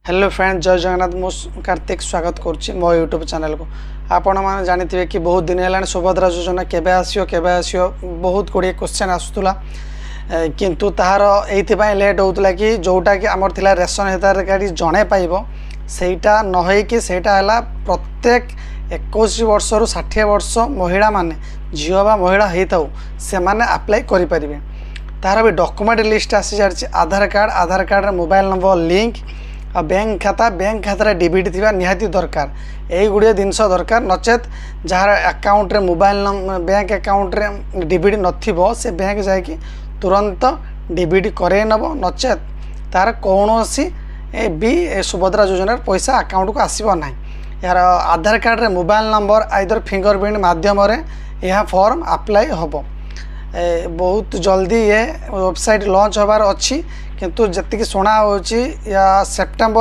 Hello friend जय जगन्नाथ मु कार्तिक स्वागत करुच्ची मो यूट्यूब चैनल को। आपण मैंने जानी कि बहुत दिन है सुभद्रा योजना केबे आसियो बहुत गुड़े क्वेश्चन आसूला किंतु तार ये लेट होता कि जोटा कि आमर थिला रेशन हिताधिकारी जड़े पाइब सेटा नहींकि सेटा है प्रत्येक 21 वर्ष रु 60 वर्ष महिला माने झील बा महिला होता से मैंने अप्लाई करें। तार भी डॉक्यूमेंट लिस्ट आसी जाए आधार कार्ड मोबाइल नंबर लिंक आ बैंक खाता डीबीटी थी निहाती दरकार यही गुड़े जिनस दरकार नचेत जार अकाउंट रे मोबाइल बैंक अकाउंट रे डीबीटी नथिबो से बैंक जाकि तुरंत डीबीटी करे नब नचेत तार कौन सी भी सुभद्रा योजना पैसा अकाउंट को आसब ना। यार आधार कार्ड रे मोबाइल नंबर आइदर फिंगरप्रिंट माध्यम यह फॉर्म अप्लाई हम बहुत जल्दी ये वेबसाइट लॉन्च होबार अच्छी किंतु जति शुणा या सेप्टेम्बर